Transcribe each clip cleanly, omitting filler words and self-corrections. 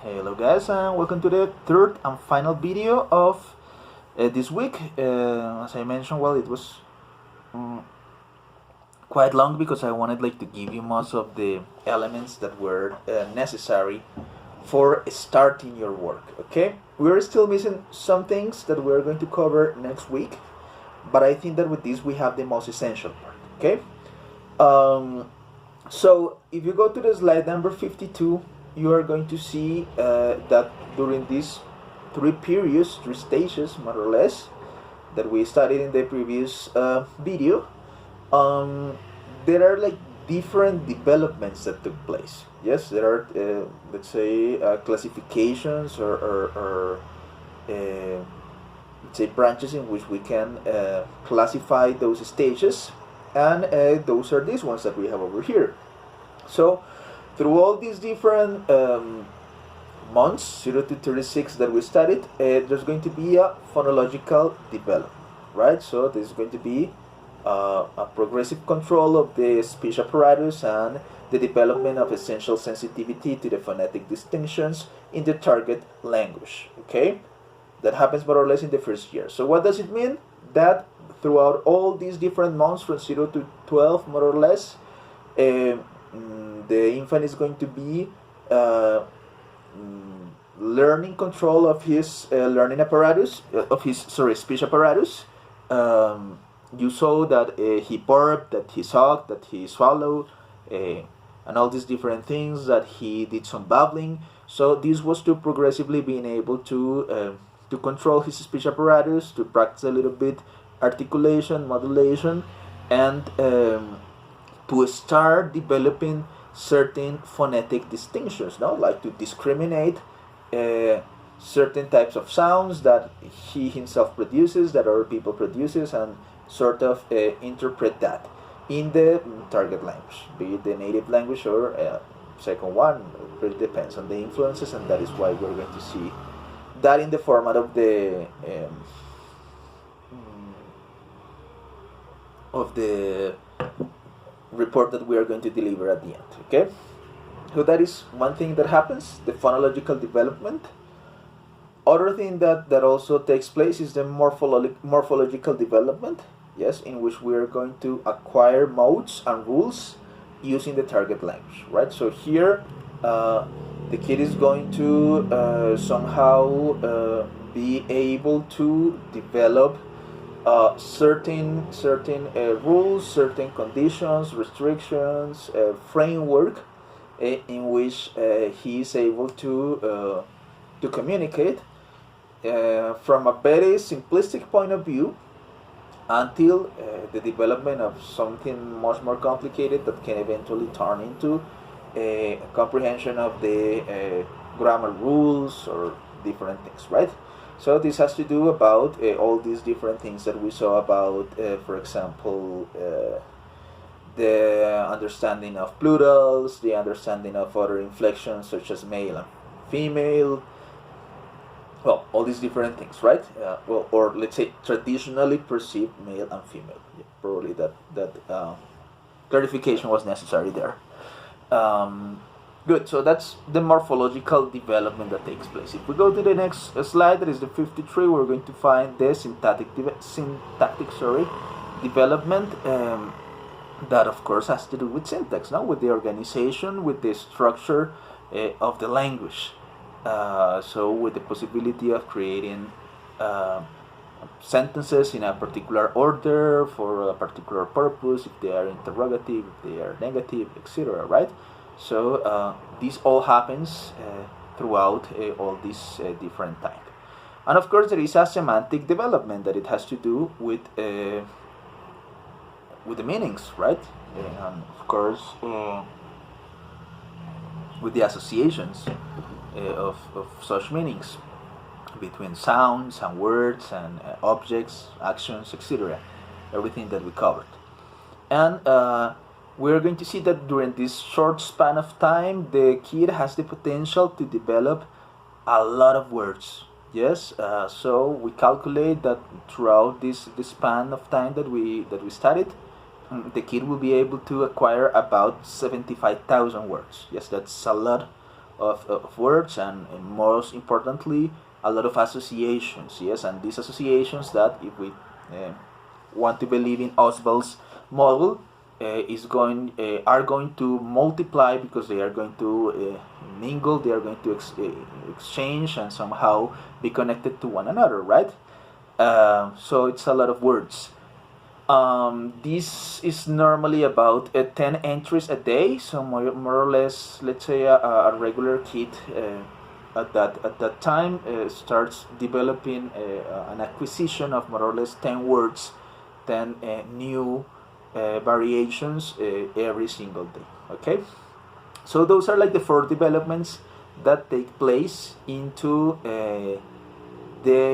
Hello guys, and welcome to the third and final video of this week. As I mentioned, well, it was quite long because I wanted to give you most of the elements that were necessary for starting your work. Okay, we're still missing some things that we're going to cover next week, but I think that with this we have the most essential part. Okay, so if you go to the slide number 52, you are going to see that during these three stages more or less, that we studied in the previous video, there are different developments that took place. Yes, there are, let's say, classifications or let's say branches in which we can classify those stages, and those are these ones that we have over here. So through all these different months, 0 to 36, that we studied, there's going to be a phonological development, right? So there's going to be a progressive control of the speech apparatus and the development of essential sensitivity to the phonetic distinctions in the target language, okay? That happens more or less in the first year. So what does it mean? That throughout all these different months, from 0 to 12, more or less, the infant is going to be learning control of his learning apparatus, speech apparatus. You saw that he burped, that he sucked, that he swallowed, and all these different things, that he did some babbling. So this was to progressively being able to control his speech apparatus, to practice a little bit articulation, modulation, and to start developing certain phonetic distinctions, like to discriminate certain types of sounds that he himself produces, that other people produces, and sort of interpret that in the target language, be it the native language or second one. It really depends on the influences, and that is why we're going to see that in the format of the report that we are going to deliver at the end. Okay, so that is one thing that happens, the phonological development. Other thing that also takes place is the morphological development, yes, in which we are going to acquire modes and rules using the target language, right? So here the kid is going to somehow be able to develop certain rules, certain conditions, restrictions, framework in which he is able to communicate from a very simplistic point of view until the development of something much more complicated that can eventually turn into a comprehension of the grammar rules or different things, right? So this has to do about all these different things that we saw about, for example, the understanding of plurals, the understanding of other inflections such as male and female, well, all these different things, right? Or let's say traditionally perceived male and female. Yeah, probably that clarification was necessary there. Good, so that's the morphological development that takes place. If we go to the next slide, that is the 53, we're going to find the syntactic development. That of course has to do with syntax, with the organization, with the structure of the language. So with the possibility of creating sentences in a particular order for a particular purpose, if they are interrogative, if they are negative, etc., right? So this all happens throughout all these different time. And of course there is a semantic development that it has to do with the meanings, right? And of course with the associations of such meanings between sounds and words and objects, actions, etc. Everything that we covered. And we're going to see that during this short span of time, the kid has the potential to develop a lot of words. Yes, so we calculate that throughout this span of time that we studied, the kid will be able to acquire about 75,000 words. Yes, that's a lot of words, and most importantly, a lot of associations. Yes, and these associations that, if we want to believe in Oswald's model, are going to multiply, because they are going to mingle, they are going to exchange and somehow be connected to one another, right? So it's a lot of words. This is normally about 10 entries a day, so more or less, let's say a regular kid at that time starts developing an acquisition of more or less 10 words, 10 new variations every single day. Okay, so those are like the 4 developments that take place into the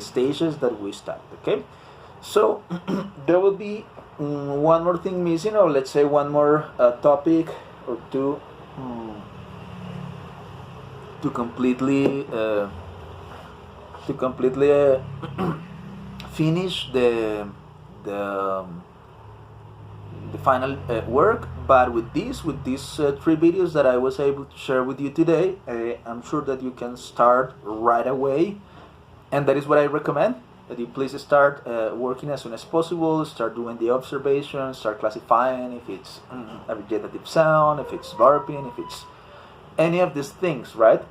stages that we start. Okay, so there will be one more thing missing, or let's say one more topic or two to completely finish the final work. But with these 3 videos that I was able to share with you today, I'm sure that you can start right away, and that is what I recommend, that you please start working as soon as possible. Start doing the observations, start classifying if it's a vegetative sound, if it's burping, if it's any of these things, right?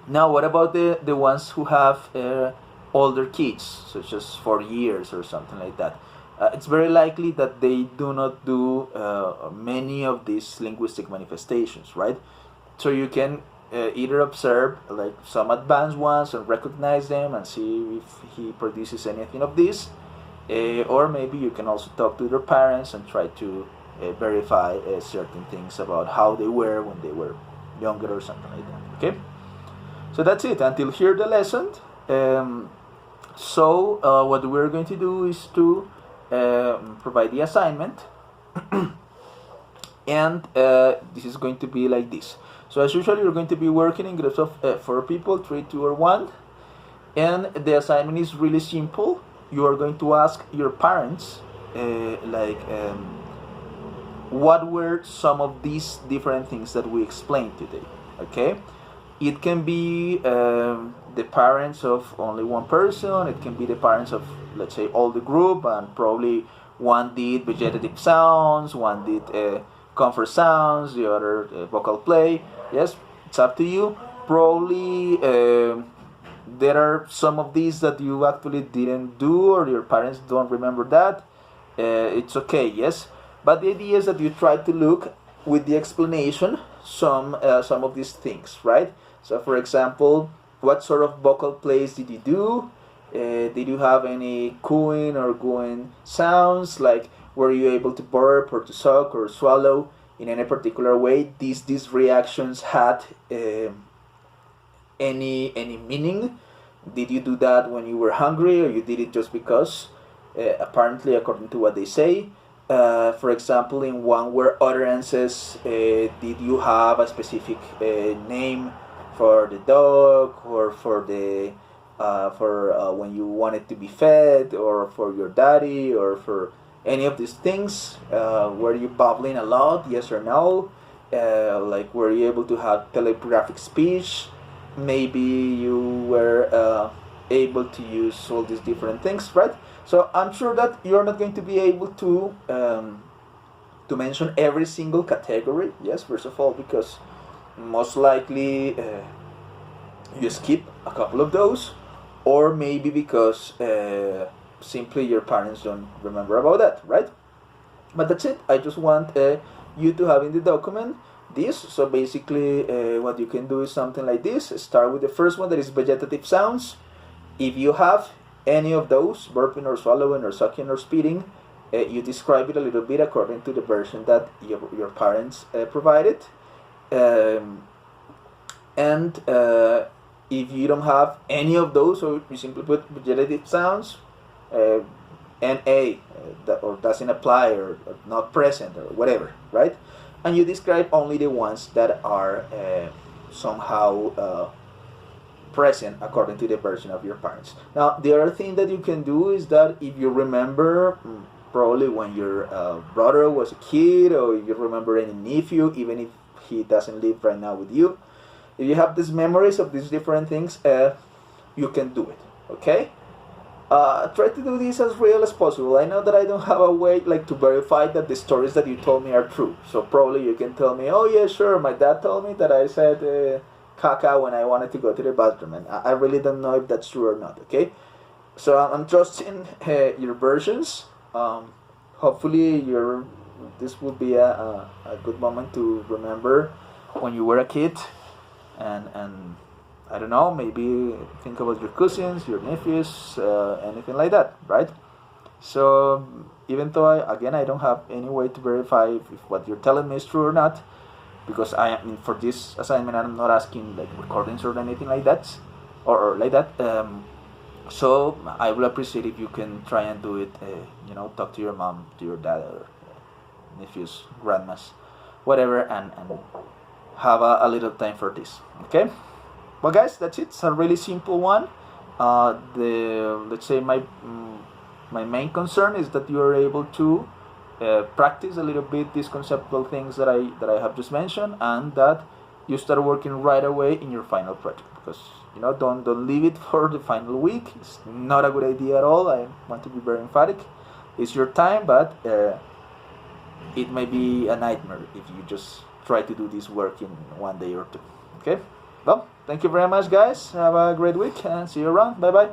Now, what about the ones who have older kids, such as 4 years or something like that? It's very likely that they do not do many of these linguistic manifestations, right? So you can either observe like some advanced ones and recognize them and see if he produces anything of this, or maybe you can also talk to their parents and try to verify certain things about how they were when they were younger or something like that. Okay, so that's it until here the lesson. So what we're going to do is to provide the assignment and this is going to be like this. So as usual, you're going to be working in groups of 4 people, 3, 2, or 1, and the assignment is really simple. You are going to ask your parents what were some of these different things that we explained today. Okay, it can be the parents of only one person, it can be the parents of, let's say, all the group, and probably one did vegetative sounds, one did comfort sounds, the other vocal play. Yes, it's up to you. Probably there are some of these that you actually didn't do, or your parents don't remember that. It's okay, yes, but the idea is that you try to look with the explanation some of these things, right? So for example, what sort of vocal plays did you do? Did you have any cooing or gooing sounds? Like, were you able to burp or to suck or swallow in any particular way? These reactions had any meaning? Did you do that when you were hungry, or you did it just because? Apparently, according to what they say. For example, in one word utterances, did you have a specific name for the dog, or for the when you wanted to be fed, or for your daddy, or for any of these things? Were you babbling a lot, yes or no? Like, were you able to have telegraphic speech? Maybe you were able to use all these different things, right? So I'm sure that you're not going to be able to mention every single category. Yes, first of all, because most likely you skip a couple of those, or maybe because simply your parents don't remember about that, right? But that's it. I just want you to have in the document this. So basically what you can do is something like this. Start with the first one, that is vegetative sounds. If you have any of those, burping or swallowing or sucking or spitting, you describe it a little bit according to the version that your parents provided. And if you don't have any of those, so you simply put vegetative sounds, NA, or doesn't apply, or not present, or whatever, right? And you describe only the ones that are somehow present according to the version of your parents. Now, the other thing that you can do is that if you remember, probably when your brother was a kid, or you remember any nephew, even if he doesn't live right now with you. If you have these memories of these different things, you can do it. Okay. Try to do this as real as possible. I know that I don't have a way like to verify that the stories that you told me are true. So probably you can tell me, oh yeah, sure, my dad told me that I said caca when I wanted to go to the bathroom, and I really don't know if that's true or not. Okay, so I'm trusting your versions. Hopefully this will be a good moment to remember when you were a kid, and I don't know, maybe think about your cousins, your nephews, anything like that, right? So even though I don't have any way to verify if what you're telling me is true or not, because for this assignment I'm not asking like recordings or anything like that, or like that. So I will appreciate if you can try and do it. Talk to your mom, to your dad, or nephews, grandmas, whatever, and have a little time for this. Okay. Well, guys, that's it. It's a really simple one. Let's say my main concern is that you are able to practice a little bit these conceptual things that I have just mentioned, and that you start working right away in your final project. Because don't leave it for the final week. It's not a good idea at all. I want to be very emphatic. It's your time, but it may be a nightmare if you just try to do this work in 1 day or two. Okay. Well, thank you very much, guys. Have a great week and see you around. Bye bye.